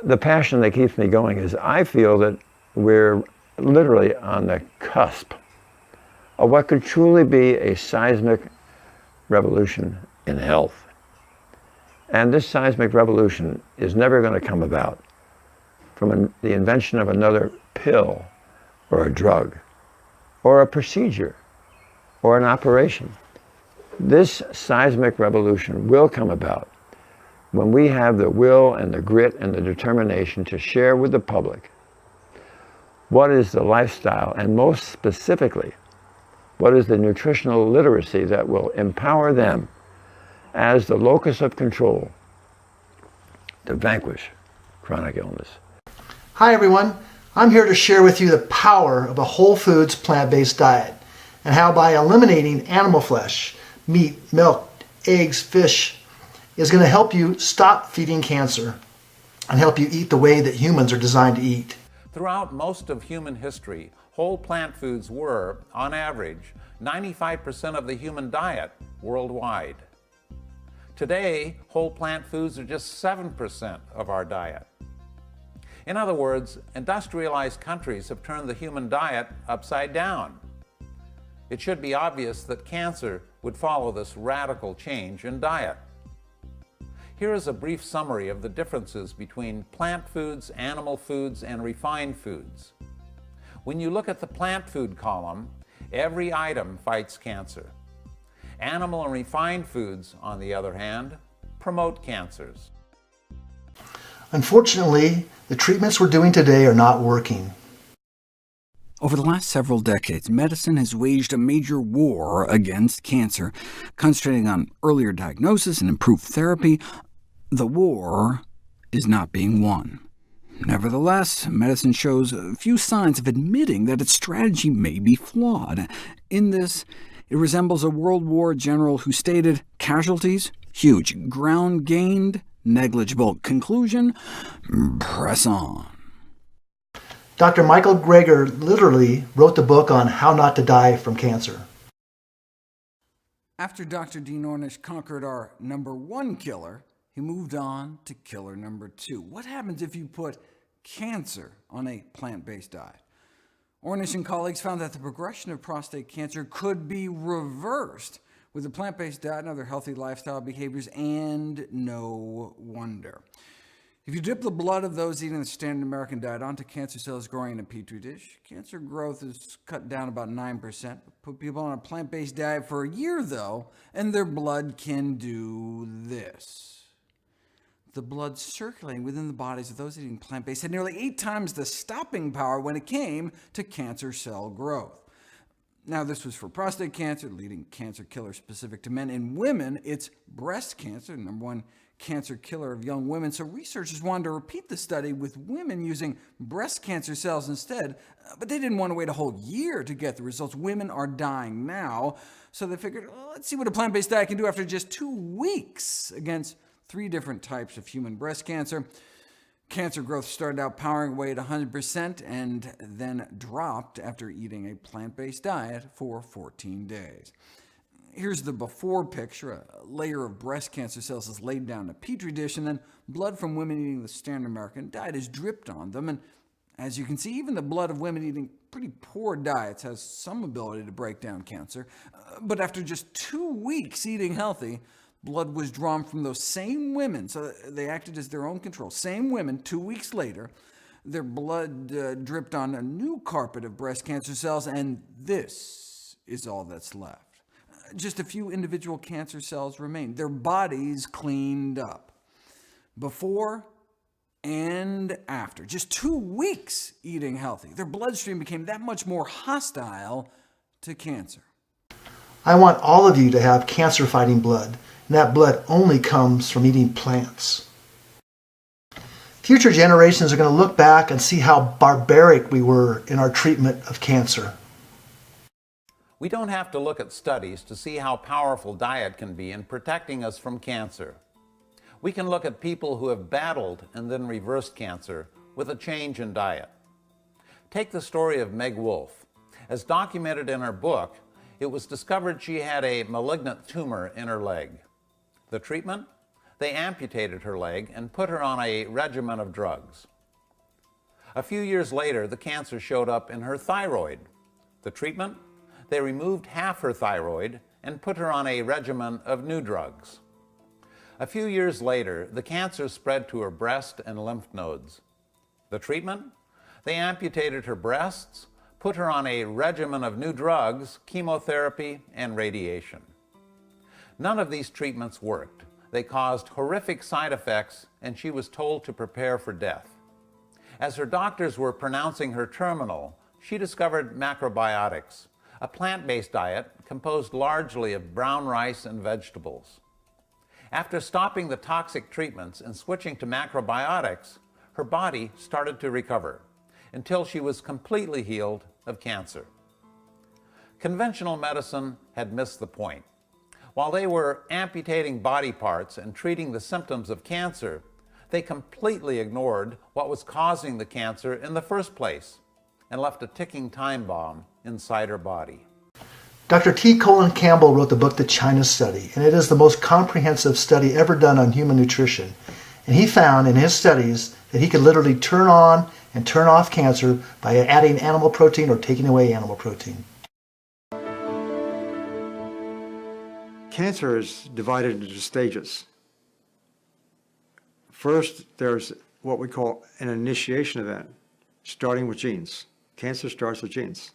the passion that keeps me going is I feel that we're literally on the cusp of what could truly be a seismic revolution in health. And this seismic revolution is never going to come about from the invention of another pill or a drug or a procedure or an operation. This seismic revolution will come about when we have the will and the grit and the determination to share with the public what is the lifestyle, and most specifically, what is the nutritional literacy that will empower them as the locus of control to vanquish chronic illness. Hi everyone, I'm here to share with you the power of a whole foods plant-based diet and how by eliminating animal flesh, meat, milk, eggs, fish is going to help you stop feeding cancer and help you eat the way that humans are designed to eat. Throughout most of human history, whole plant foods were, on average, 95% of the human diet worldwide. Today, whole plant foods are just 7% of our diet. In other words, industrialized countries have turned the human diet upside down. It should be obvious that cancer would follow this radical change in diet. Here is a brief summary of the differences between plant foods, animal foods, and refined foods. When you look at the plant food column, every item fights cancer. Animal and refined foods, on the other hand, promote cancers. Unfortunately, the treatments we're doing today are not working. Over the last several decades, medicine has waged a major war against cancer, concentrating on earlier diagnosis and improved therapy. The war is not being won. Nevertheless, medicine shows few signs of admitting that its strategy may be flawed. In this, it resembles a World War general who stated, "Casualties? Huge. Ground gained? Negligible. Conclusion? Press on." Dr. Michael Greger literally wrote the book on how not to die from cancer. After Dr. Dean Ornish conquered our #1 killer, he moved on to killer #2. What happens if you put cancer on a plant-based diet? Ornish and colleagues found that the progression of prostate cancer could be reversed with a plant-based diet and other healthy lifestyle behaviors, and no wonder. If you dip the blood of those eating the standard American diet onto cancer cells growing in a petri dish, cancer growth is cut down about 9%. Put people on a plant-based diet for a year, though, and their blood can do this. The blood circulating within the bodies of those eating plant-based had nearly 8 times the stopping power when it came to cancer cell growth. Now, this was for prostate cancer, leading cancer killer specific to men. In women, it's breast cancer, #1 cancer killer of young women. So researchers wanted to repeat the study with women using breast cancer cells instead, but they didn't want to wait a whole year to get the results. Women are dying now, so they figured, well, let's see what a plant-based diet can do after just 2 weeks against 3 different types of human breast cancer. Cancer growth started out powering away at 100% and then dropped after eating a plant-based diet for 14 days. Here's the before picture. A layer of breast cancer cells is laid down in a petri dish, and then blood from women eating the standard American diet is dripped on them. And as you can see, even the blood of women eating pretty poor diets has some ability to break down cancer. But after just 2 weeks eating healthy, blood was drawn from those same women, so they acted as their own control. Same women, 2 weeks later, their blood dripped on a new carpet of breast cancer cells, and this is all that's left. Just a few individual cancer cells remain, their bodies cleaned up. Before and after, just 2 weeks eating healthy, their bloodstream became that much more hostile to cancer. I want all of you to have cancer-fighting blood, and that blood only comes from eating plants. Future generations are going to look back and see how barbaric we were in our treatment of cancer. We don't have to look at studies to see how powerful diet can be in protecting us from cancer. We can look at people who have battled and then reversed cancer with a change in diet. Take the story of Meg Wolf. As documented in her book, it was discovered she had a malignant tumor in her leg. The treatment? they amputated her leg and put her on a regimen of drugs. A few years later, the cancer showed up in her thyroid. The treatment? They removed half her thyroid and put her on a regimen of new drugs. A few years later, the cancer spread to her breast and lymph nodes. The treatment? They amputated her breasts, put her on a regimen of new drugs, chemotherapy, and radiation. None of these treatments worked. They caused horrific side effects, and she was told to prepare for death. As her doctors were pronouncing her terminal, she discovered macrobiotics, a plant-based diet composed largely of brown rice and vegetables. After stopping the toxic treatments and switching to macrobiotics, her body started to recover until she was completely healed of cancer. Conventional medicine had missed the point. While they were amputating body parts and treating the symptoms of cancer, they completely ignored what was causing the cancer in the first place and left a ticking time bomb inside her body. Dr. T. Colin Campbell wrote the book The China Study, and it is the most comprehensive study ever done on human nutrition. And he found in his studies that he could literally turn on and turn off cancer by adding animal protein or taking away animal protein. Cancer is divided into stages. First, there's what we call an initiation event, starting with genes. Cancer starts with genes.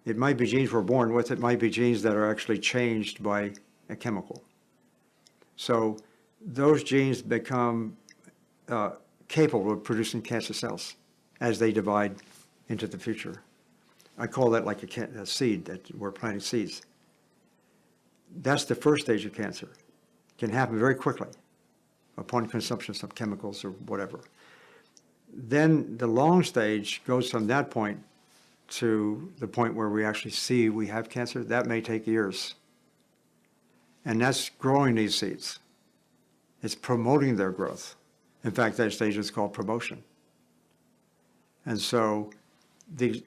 It might be genes we're born with, it might be genes that are actually changed by a chemical. So those genes become capable of producing cancer cells as they divide into the future. I call that like a seed, that we're planting seeds. That's the first stage of cancer. It can happen very quickly upon consumption of some chemicals or whatever. Then the long stage goes from that point to the point where we actually see we have cancer. That may take years. And that's growing these seeds. It's promoting their growth. In fact, that stage is called promotion. And so the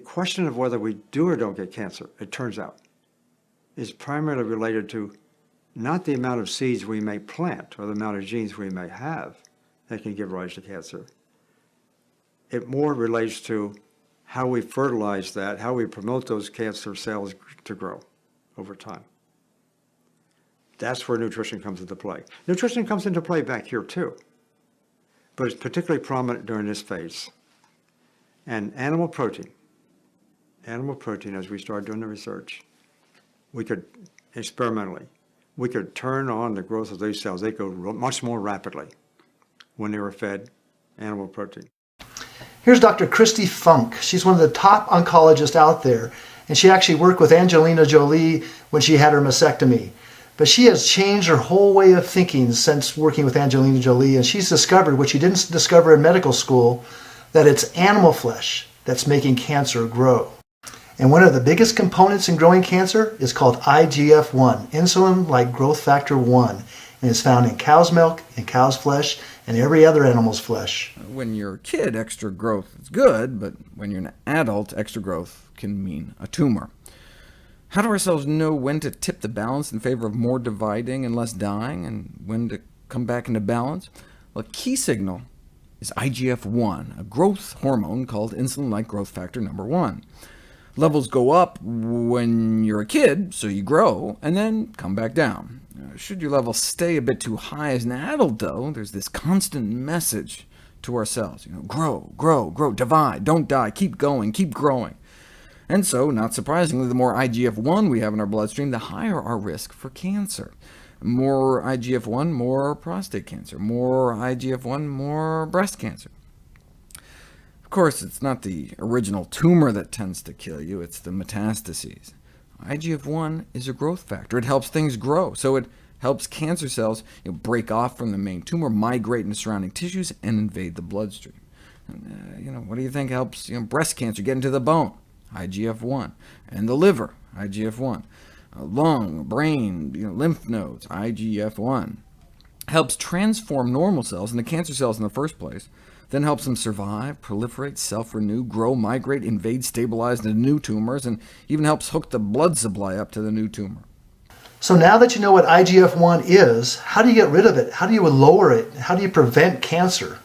question of whether we do or don't get cancer, it turns out, is primarily related to not the amount of seeds we may plant or the amount of genes we may have that can give rise to cancer. It more relates to how we fertilize that, how we promote those cancer cells to grow over time. That's where nutrition comes into play. Nutrition comes into play back here too, but it's particularly prominent during this phase. And animal protein, as we started doing the research, we could experimentally, we could turn on the growth of these cells. They go much more rapidly when they were fed animal protein. Here's Dr. Christy Funk. She's one of the top oncologists out there, and she actually worked with Angelina Jolie when she had her mastectomy. But she has changed her whole way of thinking since working with Angelina Jolie, and she's discovered what she didn't discover in medical school, that it's animal flesh that's making cancer grow. And one of the biggest components in growing cancer is called IGF-1, insulin-like growth factor 1, and it's found in cow's milk, in cow's flesh, and every other animal's flesh. When you're a kid, extra growth is good, but when you're an adult, extra growth can mean a tumor. How do our cells know when to tip the balance in favor of more dividing and less dying, and when to come back into balance? Well, a key signal is IGF-1, a growth hormone called insulin-like growth factor number 1. Levels go up when you're a kid, so you grow, and then come back down. Should your levels stay a bit too high as an adult, though, there's this constant message to our cells. Grow, grow, grow, divide, don't die, keep going, keep growing. And so, not surprisingly, the more IGF-1 we have in our bloodstream, the higher our risk for cancer. More IGF-1, more prostate cancer. More IGF-1, more breast cancer. Of course, it's not the original tumor that tends to kill you, it's the metastases. IGF-1 is a growth factor. It helps things grow, so it helps cancer cells break off from the main tumor, migrate into surrounding tissues, and invade the bloodstream. What do you think helps breast cancer get into the bone? IGF-1. And the liver, IGF-1. Lung, brain, lymph nodes, IGF-1. Helps transform normal cells into cancer cells in the first place, then helps them survive, proliferate, self-renew, grow, migrate, invade, stabilize into new tumors, and even helps hook the blood supply up to the new tumor. So now that you know what IGF-1 is, how do you get rid of it? How do you lower it? How do you prevent cancer?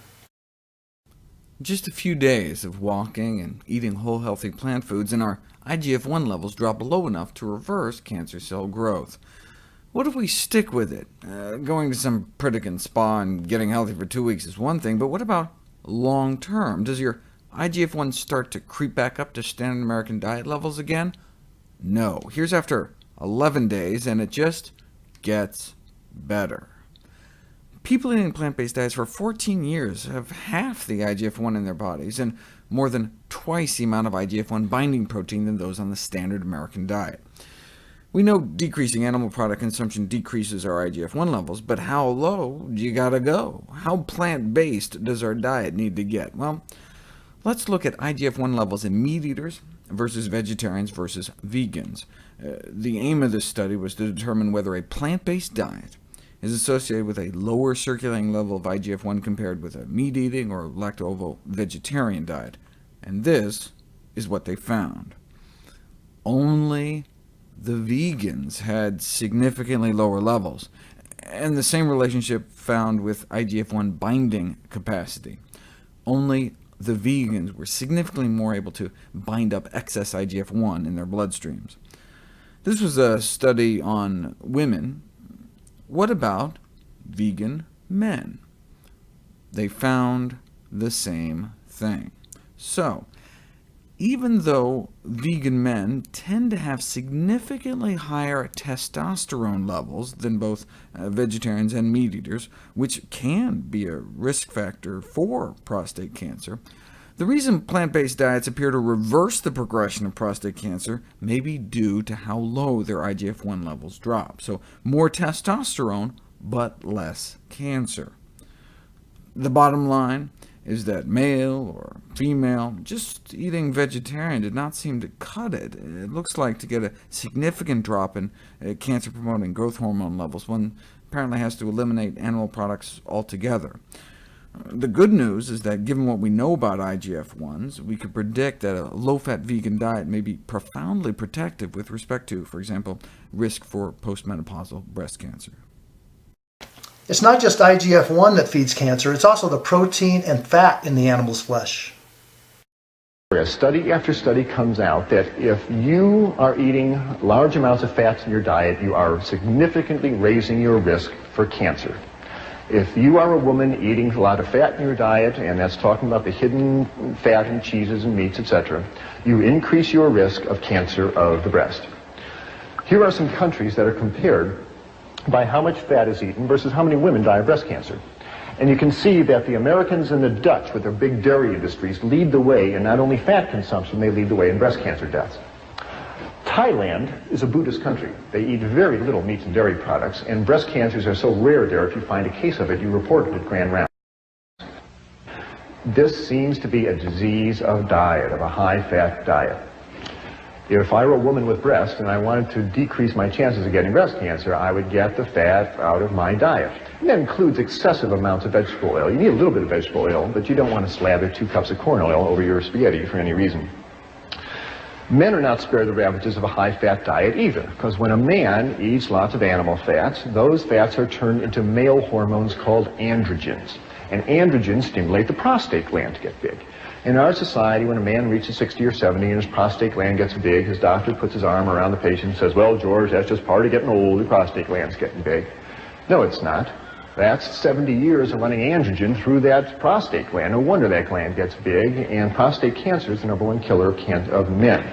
Just a few days of walking and eating whole healthy plant foods, and our IGF-1 levels drop low enough to reverse cancer cell growth. What if we stick with it? Going to some Pritikin spa and getting healthy for 2 weeks is one thing, but what about long term? Does your IGF-1 start to creep back up to standard American diet levels again? No. Here's after 11 days, and it just gets better. People eating plant-based diets for 14 years have half the IGF-1 in their bodies, and more than twice the amount of IGF-1 binding protein than those on the standard American diet. We know decreasing animal product consumption decreases our IGF-1 levels, but how low do you gotta go? How plant-based does our diet need to get? Well, let's look at IGF-1 levels in meat eaters versus vegetarians versus vegans. The aim of this study was to determine whether a plant-based diet is associated with a lower circulating level of IGF-1 compared with a meat-eating or lacto-ovo-vegetarian diet, and this is what they found. Only the vegans had significantly lower levels, and the same relationship found with IGF-1 binding capacity. Only the vegans were significantly more able to bind up excess IGF-1 in their bloodstreams. This was a study on women. What about vegan men? They found the same thing. So, even though vegan men tend to have significantly higher testosterone levels than both vegetarians and meat-eaters, which can be a risk factor for prostate cancer, the reason plant-based diets appear to reverse the progression of prostate cancer may be due to how low their IGF-1 levels drop. So more testosterone, but less cancer. The bottom line is that male or female, just eating vegetarian did not seem to cut it. It looks like to get a significant drop in cancer-promoting growth hormone levels, one apparently has to eliminate animal products altogether. The good news is that given what we know about IGF-1s, we could predict that a low-fat vegan diet may be profoundly protective with respect to, for example, risk for postmenopausal breast cancer. It's not just IGF-1 that feeds cancer, it's also the protein and fat in the animal's flesh. Study after study comes out that if you are eating large amounts of fats in your diet, you are significantly raising your risk for cancer. If you are a woman eating a lot of fat in your diet, and that's talking about the hidden fat in cheeses and meats, etc., you increase your risk of cancer of the breast. Here are some countries that are compared by how much fat is eaten versus how many women die of breast cancer. And you can see that the Americans and the Dutch, with their big dairy industries, lead the way in not only fat consumption, they lead the way in breast cancer deaths. Thailand is a Buddhist country. They eat very little meat and dairy products, and breast cancers are so rare there, if you find a case of it, you report it at Grand Rounds. This seems to be a disease of diet, of a high-fat diet. If I were a woman with breast and I wanted to decrease my chances of getting breast cancer, I would get the fat out of my diet. And that includes excessive amounts of vegetable oil. You need a little bit of vegetable oil, but you don't want to slather 2 cups of corn oil over your spaghetti for any reason. Men are not spared the ravages of a high-fat diet either, because when a man eats lots of animal fats, those fats are turned into male hormones called androgens. And androgens stimulate the prostate gland to get big. In our society, when a man reaches 60 or 70 and his prostate gland gets big, his doctor puts his arm around the patient and says, "Well, George, that's just part of getting old, the prostate gland's getting big." No, it's not. That's 70 years of running androgen through that prostate gland. No wonder that gland gets big, and prostate cancer is the #1 killer of men.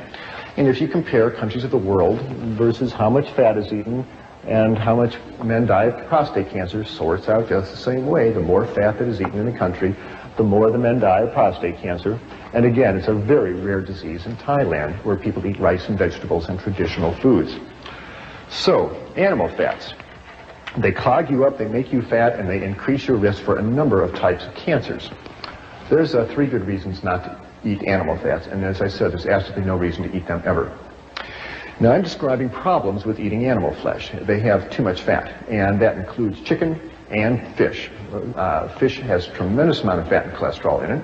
And if you compare countries of the world versus how much fat is eaten and how much men die of prostate cancer, sorts out just the same way. The more fat that is eaten in the country, the more the men die of prostate cancer. And again, it's a very rare disease in Thailand, where people eat rice and vegetables and traditional foods. So, animal fats. They clog you up, they make you fat, and they increase your risk for a number of types of cancers. There's 3 good reasons not to eat animal fats, and as I said, there's absolutely no reason to eat them ever. Now, I'm describing problems with eating animal flesh. They have too much fat, and that includes chicken and fish. Fish has a tremendous amount of fat and cholesterol in it,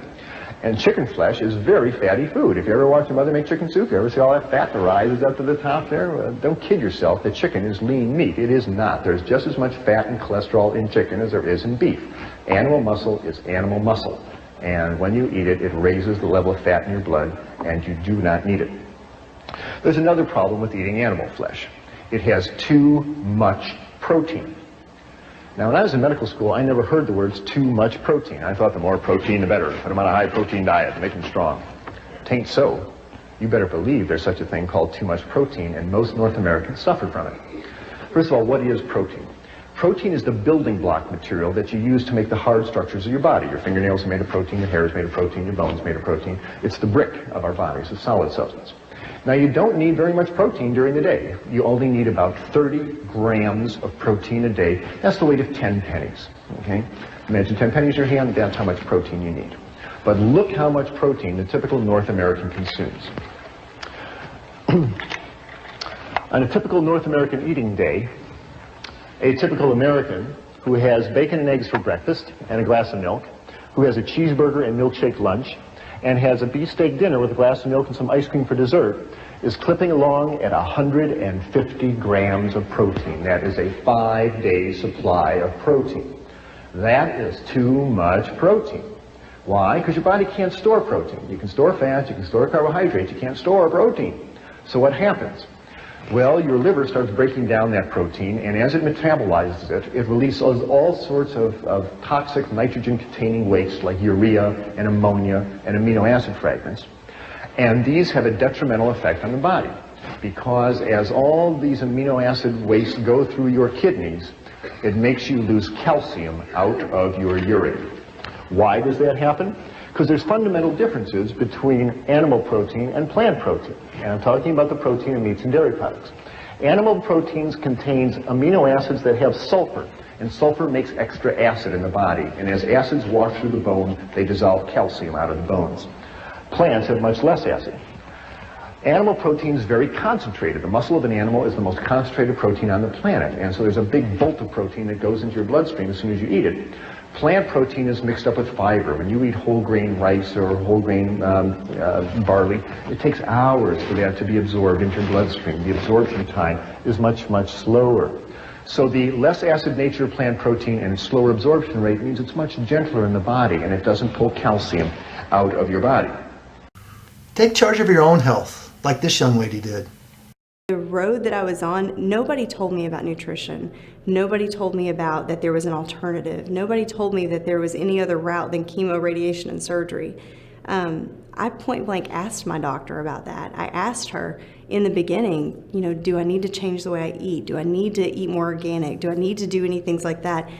And chicken flesh is very fatty food. If you ever watch your mother make chicken soup, you ever see all that fat that rises up to the top there? Well, don't kid yourself that chicken is lean meat. It is not. There's just as much fat and cholesterol in chicken as there is in beef. Animal muscle is animal muscle. And when you eat it, it raises the level of fat in your blood, and you do not need it. There's another problem with eating animal flesh. It has too much protein. Now, when I was in medical school, I never heard the words too much protein. I thought the more protein, the better. Put them on a high-protein diet and make them strong. Tain't so. You better believe there's such a thing called too much protein, and most North Americans suffer from it. First of all, what is protein? Protein is the building block material that you use to make the hard structures of your body. Your fingernails are made of protein, your hair is made of protein, your bones are made of protein. It's the brick of our bodies, a solid substance. Now, you don't need very much protein during the day. You only need about 30 grams of protein a day. That's the weight of 10 pennies, okay? Imagine 10 pennies in your hand, that's how much protein you need. But look how much protein the typical North American consumes. On a typical North American eating day, a typical American who has bacon and eggs for breakfast and a glass of milk, who has a cheeseburger and milkshake lunch, and has a beefsteak dinner with a glass of milk and some ice cream for dessert, is clipping along at 150 grams of protein. That is a 5-day supply of protein. That is too much protein. Why? Because your body can't store protein. You can store fat, you can store carbohydrates, you can't store protein. So what happens? Well, your liver starts breaking down that protein, and as it metabolizes it, it releases all sorts of toxic nitrogen-containing waste like urea and ammonia and amino acid fragments. And these have a detrimental effect on the body, because as all these amino acid wastes go through your kidneys, it makes you lose calcium out of your urine. Why does that happen? Because there's fundamental differences between animal protein and plant protein. And I'm talking about the protein in meats and dairy products. Animal proteins contains amino acids that have sulfur, and sulfur makes extra acid in the body. And as acids wash through the bone, they dissolve calcium out of the bones. Plants have much less acid. Animal protein is very concentrated. The muscle of an animal is the most concentrated protein on the planet. And so there's a big bolt of protein that goes into your bloodstream as soon as you eat it. Plant protein is mixed up with fiber. When you eat whole grain rice or whole grain barley, it takes hours for that to be absorbed into your bloodstream. The absorption time is much, much slower. So the less acid nature of plant protein and its slower absorption rate means it's much gentler in the body, and it doesn't pull calcium out of your body. Take charge of your own health, like this young lady did. The road that I was on, nobody told me about nutrition. Nobody told me about that there was an alternative. Nobody told me that there was any other route than chemo, radiation, and surgery. I point blank asked my doctor about that. I asked her in the beginning, you know, do I need to change the way I eat? Do I need to eat more organic? Do I need to do any things like that?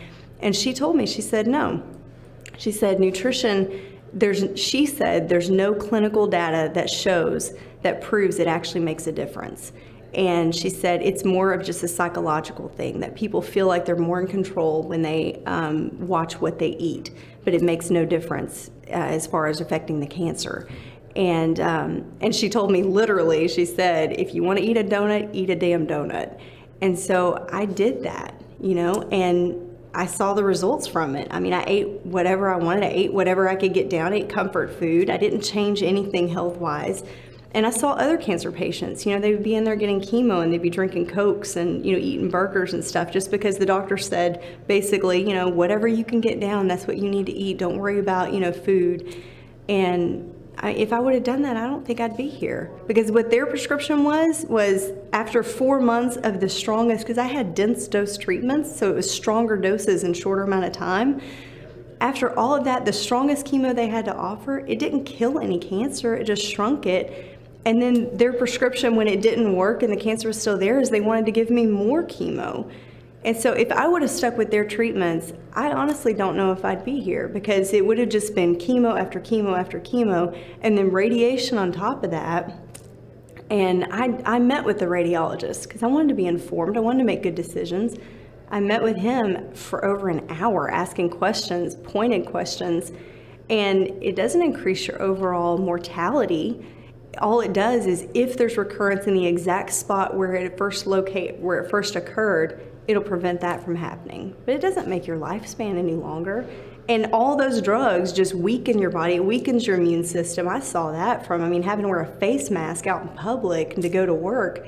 And she told me, she said, no. She said, nutrition, she said there's no clinical data that proves it actually makes a difference. And she said it's more of just a psychological thing, that people feel like they're more in control when they watch what they eat, but it makes no difference as far as affecting the cancer. And she told me literally, she said, if you want to eat a donut, eat a damn donut. And so I did that, you know, and I saw the results from it. I mean, I ate whatever I wanted. I ate whatever I could get down. I ate comfort food. I didn't change anything health-wise. And I saw other cancer patients, you know, they would be in there getting chemo and they'd be drinking Cokes and, you know, eating burgers and stuff just because the doctor said, basically, you know, whatever you can get down, that's what you need to eat. Don't worry about, you know, food. And if I would have done that, I don't think I'd be here. Because what their prescription was after 4 months of the strongest, because I had dense dose treatments, so it was stronger doses in shorter amount of time. After all of that, the strongest chemo they had to offer, it didn't kill any cancer, it just shrunk it. And then their prescription, when it didn't work and the cancer was still there, is they wanted to give me more chemo. And so if I would have stuck with their treatments, I honestly don't know if I'd be here, because it would have just been chemo after chemo after chemo, and then radiation on top of that. And I met with the radiologist because I wanted to be informed. I wanted to make good decisions. I met with him for over an hour asking questions, pointed questions, and it doesn't increase your overall mortality. All it does is if there's recurrence in the exact spot where it first occurred, it'll prevent that from happening. But it doesn't make your lifespan any longer. And all those drugs just weaken your body. It weakens your immune system. I saw that from, having to wear a face mask out in public and to go to work.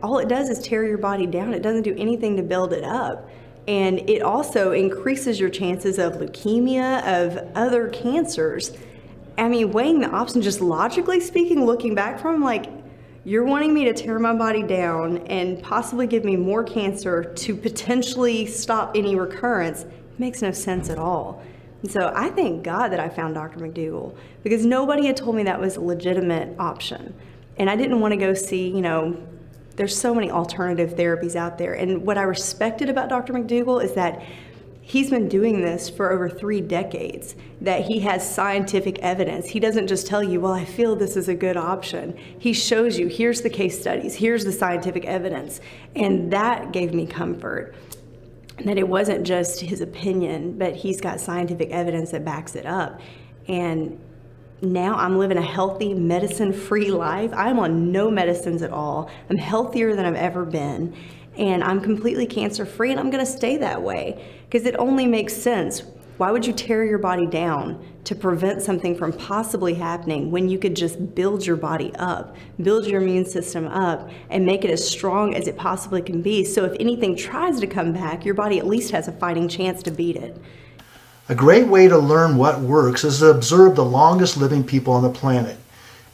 All it does is tear your body down. It doesn't do anything to build it up. And it also increases your chances of leukemia, of other cancers. Weighing the options, just logically speaking, looking back from, you're wanting me to tear my body down and possibly give me more cancer to potentially stop any recurrence. It makes no sense at all. And so I thank God that I found Dr. McDougall, because nobody had told me that was a legitimate option. And I didn't want to go see, there's so many alternative therapies out there. And what I respected about Dr. McDougall is that he's been doing this for over 3 decades, that he has scientific evidence. He doesn't just tell you, well, I feel this is a good option. He shows you, here's the case studies, here's the scientific evidence. And that gave me comfort, that it wasn't just his opinion, but he's got scientific evidence that backs it up. And now I'm living a healthy, medicine-free life. I'm on no medicines at all. I'm healthier than I've ever been. And I'm completely cancer-free, and I'm going to stay that way, because it only makes sense. Why would you tear your body down to prevent something from possibly happening when you could just build your body up, build your immune system up, and make it as strong as it possibly can be? So if anything tries to come back, your body at least has a fighting chance to beat it. A great way to learn what works is to observe the longest living people on the planet.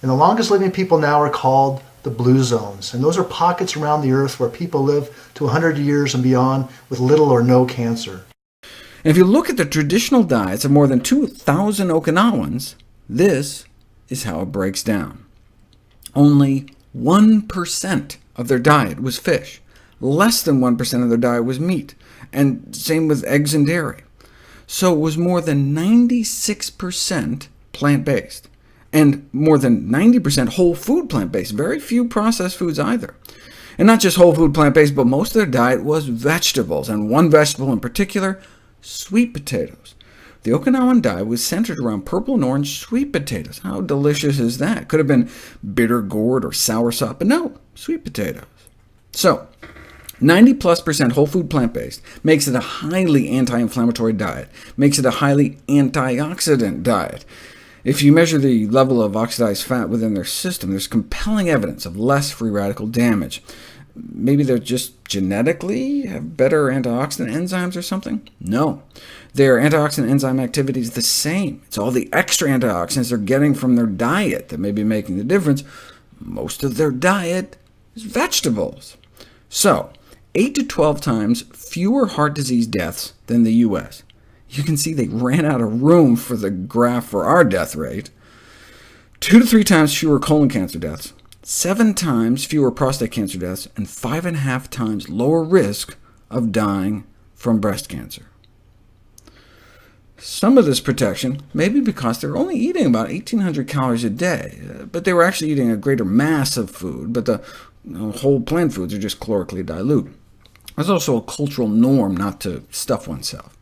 And the longest living people now are called the blue zones. And those are pockets around the earth where people live to 100 years and beyond with little or no cancer. And if you look at the traditional diets of more than 2,000 Okinawans, this is how it breaks down. Only 1% of their diet was fish. Less than 1% of their diet was meat, and same with eggs and dairy. So it was more than 96% plant-based, and more than 90% whole food plant-based, very few processed foods either. And not just whole food plant-based, but most of their diet was vegetables, and one vegetable in particular, sweet potatoes. The Okinawan diet was centered around purple and orange sweet potatoes. How delicious is that? Could have been bitter gourd or soursop, but no, sweet potatoes. So 90+% whole food plant-based makes it a highly anti-inflammatory diet, makes it a highly antioxidant diet. If you measure the level of oxidized fat within their system, there's compelling evidence of less free radical damage. Maybe they're just genetically have better antioxidant enzymes or something? No. Their antioxidant enzyme activity is the same. It's all the extra antioxidants they're getting from their diet that may be making the difference. Most of their diet is vegetables. So 8 to 12 times fewer heart disease deaths than the U.S. You can see they ran out of room for the graph for our death rate. 2 to 3 times fewer colon cancer deaths, 7 times fewer prostate cancer deaths, and 5.5 times lower risk of dying from breast cancer. Some of this protection may be because they're only eating about 1,800 calories a day, but they were actually eating a greater mass of food, but the whole plant foods are just calorically dilute. There's also a cultural norm not to stuff oneself.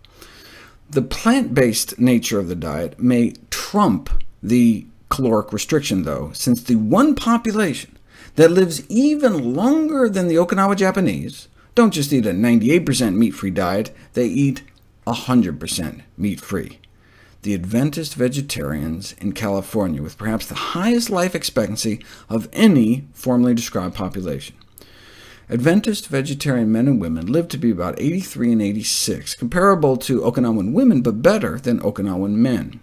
The plant-based nature of the diet may trump the caloric restriction, though, since the one population that lives even longer than the Okinawa Japanese don't just eat a 98% meat-free diet, they eat 100% meat-free. The Adventist vegetarians in California, with perhaps the highest life expectancy of any formally described population. Adventist vegetarian men and women live to be about 83 and 86, comparable to Okinawan women, but better than Okinawan men.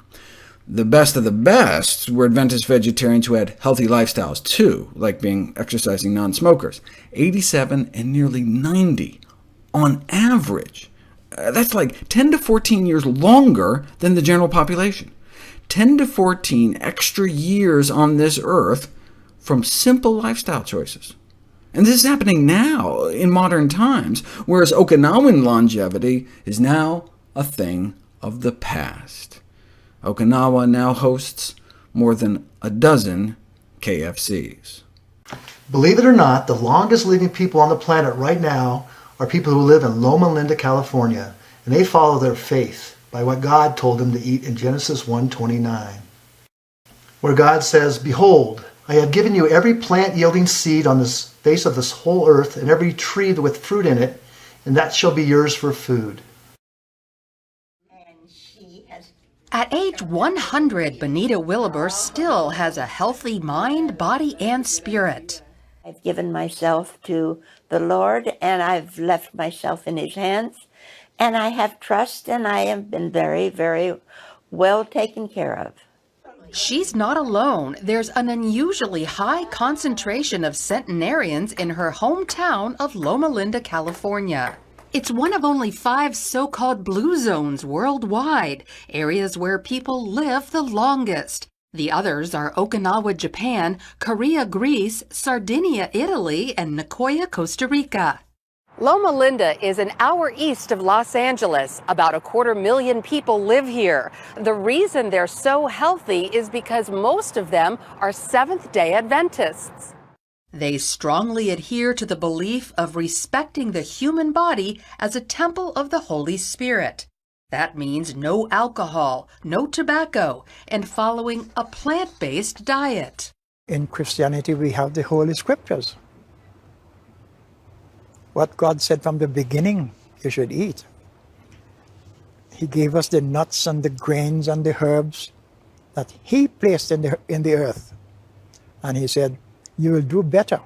The best of the best were Adventist vegetarians who had healthy lifestyles too, like exercising non-smokers, 87 and nearly 90 on average. That's like 10 to 14 years longer than the general population. 10 to 14 extra years on this earth from simple lifestyle choices. And this is happening now, in modern times, whereas Okinawan longevity is now a thing of the past. Okinawa now hosts more than a dozen KFCs. Believe it or not, the longest living people on the planet right now are people who live in Loma Linda, California, and they follow their faith by what God told them to eat in Genesis 1:29, where God says, "Behold, I have given you every plant yielding seed on this face of this whole earth, and every tree with fruit in it, and that shall be yours for food." And she At age 100, Benita Williber still has a healthy mind, body, and spirit. I've given myself to the Lord, and I've left myself in His hands, and I have trust, and I have been very, very well taken care of. She's not alone. There's an unusually high concentration of centenarians in her hometown of Loma Linda, California. It's one of only 5 so-called blue zones worldwide, areas where people live the longest. The others are Okinawa, Japan, Korea, Greece, Sardinia, Italy, and Nicoya, Costa Rica. Loma Linda is an hour east of Los Angeles. About 250,000 people live here. The reason they're so healthy is because most of them are Seventh-day Adventists. They strongly adhere to the belief of respecting the human body as a temple of the Holy Spirit. That means no alcohol, no tobacco, and following a plant-based diet. In Christianity, we have the Holy Scriptures. What God said from the beginning, you should eat. He gave us the nuts and the grains and the herbs that He placed in the earth. And He said, you will do better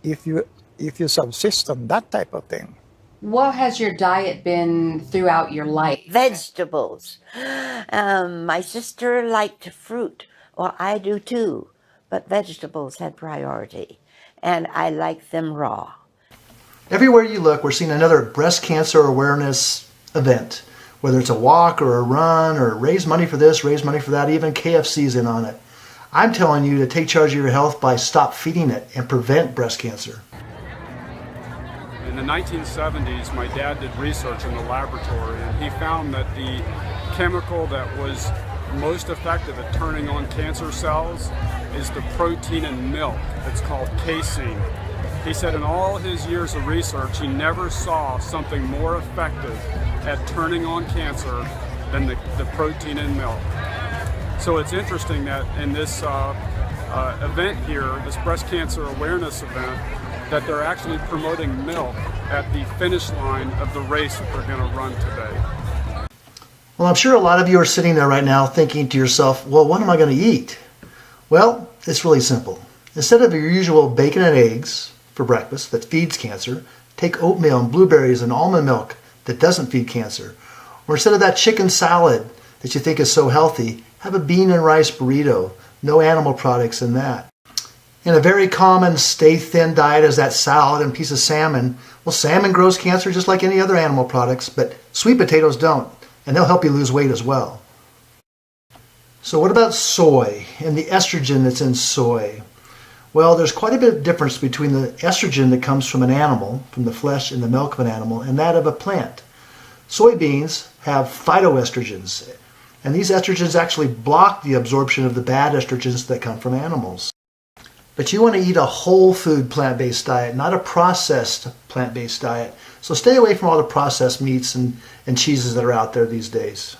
if you subsist on that type of thing. What has your diet been throughout your life? Vegetables. My sister liked fruit. Well, I do too, but vegetables had priority, and I like them raw. Everywhere you look, we're seeing another breast cancer awareness event. Whether it's a walk or a run or raise money for this, raise money for that, even KFC's in on it. I'm telling you to take charge of your health by stop feeding it and prevent breast cancer. In the 1970s, my dad did research in the laboratory, and he found that the chemical that was most effective at turning on cancer cells is the protein in milk. It's called casein. He said in all his years of research, he never saw something more effective at turning on cancer than the protein in milk. So it's interesting that in this event here, this breast cancer awareness event, that they're actually promoting milk at the finish line of the race that they're going to run today. Well, I'm sure a lot of you are sitting there right now thinking to yourself, well, what am I going to eat? Well, it's really simple. Instead of your usual bacon and eggs for breakfast that feeds cancer, take oatmeal and blueberries and almond milk that doesn't feed cancer. Or instead of that chicken salad that you think is so healthy, have a bean and rice burrito. No animal products in that. And a very common stay thin diet is that salad and piece of salmon. Well, salmon grows cancer just like any other animal products, but sweet potatoes don't, and they'll help you lose weight as well. So what about soy and the estrogen that's in soy? Well, there's quite a bit of difference between the estrogen that comes from an animal, from the flesh and the milk of an animal, and that of a plant. Soybeans have phytoestrogens, and these estrogens actually block the absorption of the bad estrogens that come from animals. But you want to eat a whole food plant-based diet, not a processed plant-based diet. So stay away from all the processed meats and cheeses that are out there these days.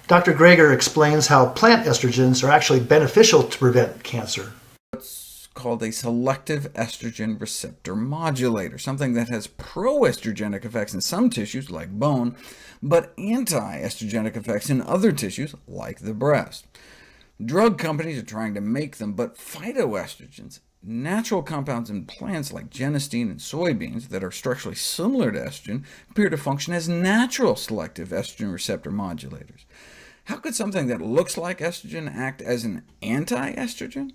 Dr. Greger explains how plant estrogens are actually beneficial to prevent cancer. It's called a selective estrogen receptor modulator, something that has pro-estrogenic effects in some tissues, like bone, but anti-estrogenic effects in other tissues, like the breast. Drug companies are trying to make them, but phytoestrogens, natural compounds in plants like genistein and soybeans that are structurally similar to estrogen, appear to function as natural selective estrogen receptor modulators. How could something that looks like estrogen act as an anti-estrogen?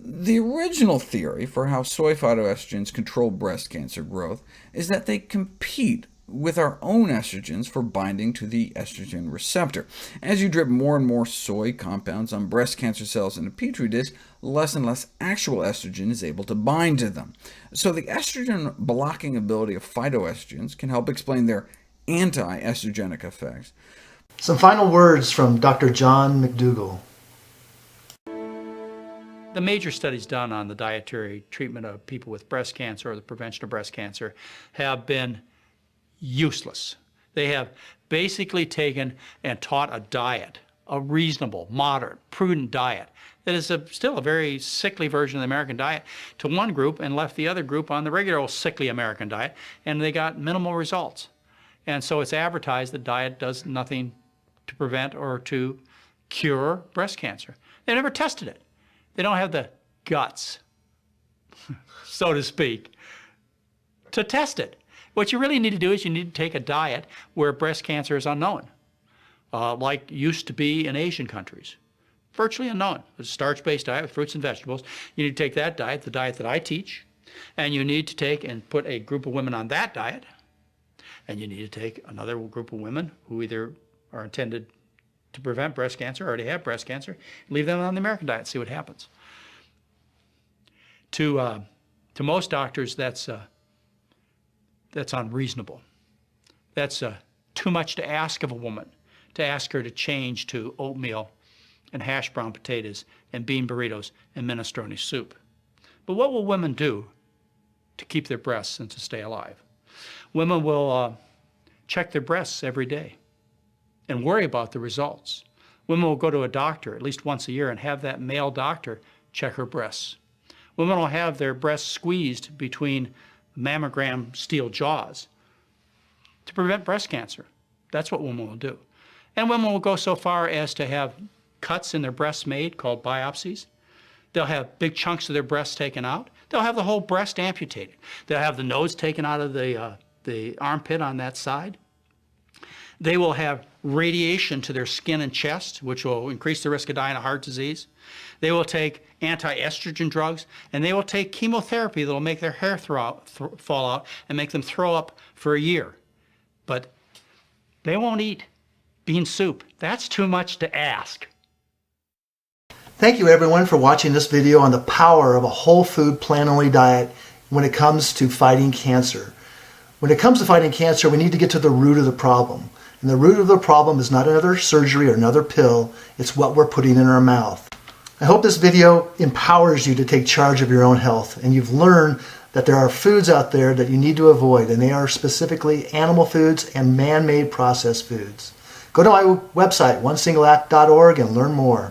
The original theory for how soy phytoestrogens control breast cancer growth is that they compete with our own estrogens for binding to the estrogen receptor. As you drip more and more soy compounds on breast cancer cells in a petri dish, less and less actual estrogen is able to bind to them. So the estrogen-blocking ability of phytoestrogens can help explain their anti-estrogenic effects. Some final words from Dr. John McDougall. The major studies done on the dietary treatment of people with breast cancer or the prevention of breast cancer have been useless. They have basically taken and taught a diet, a reasonable, moderate, prudent diet, that is still a very sickly version of the American diet, to one group and left the other group on the regular old sickly American diet, and they got minimal results. And so it's advertised the diet does nothing to prevent or to cure breast cancer. They've never tested it. They don't have the guts, so to speak, to test it. What you really need to do is you need to take a diet where breast cancer is unknown, like used to be in Asian countries. Virtually unknown. It's a starch-based diet with fruits and vegetables. You need to take that diet, the diet that I teach, and you need to take and put a group of women on that diet, and you need to take another group of women who either are intended to prevent breast cancer or already have breast cancer, leave them on the American diet, see what happens. To most doctors, that's unreasonable. That's too much to ask of a woman, to ask her to change to oatmeal and hash brown potatoes and bean burritos and minestrone soup. But what will women do to keep their breasts and to stay alive? Women will check their breasts every day and worry about the results. Women will go to a doctor at least once a year and have that male doctor check her breasts. Women will have their breasts squeezed between mammogram steel jaws to prevent breast cancer. That's what women will do. And women will go so far as to have cuts in their breasts made called biopsies. They'll have big chunks of their breasts taken out. They'll have the whole breast amputated. They'll have the nose taken out of the armpit on that side. They will have radiation to their skin and chest, which will increase the risk of dying of heart disease. They will take anti-estrogen drugs, and they will take chemotherapy that will make their hair fall out and make them throw up for a year. But they won't eat bean soup. That's too much to ask. Thank you everyone for watching this video on the power of a whole food plant-only diet when it comes to fighting cancer. When it comes to fighting cancer, we need to get to the root of the problem. And the root of the problem is not another surgery or another pill, it's what we're putting in our mouth. I hope this video empowers you to take charge of your own health, and you've learned that there are foods out there that you need to avoid, and they are specifically animal foods and man-made processed foods. Go to my website, onesingleact.org, and learn more.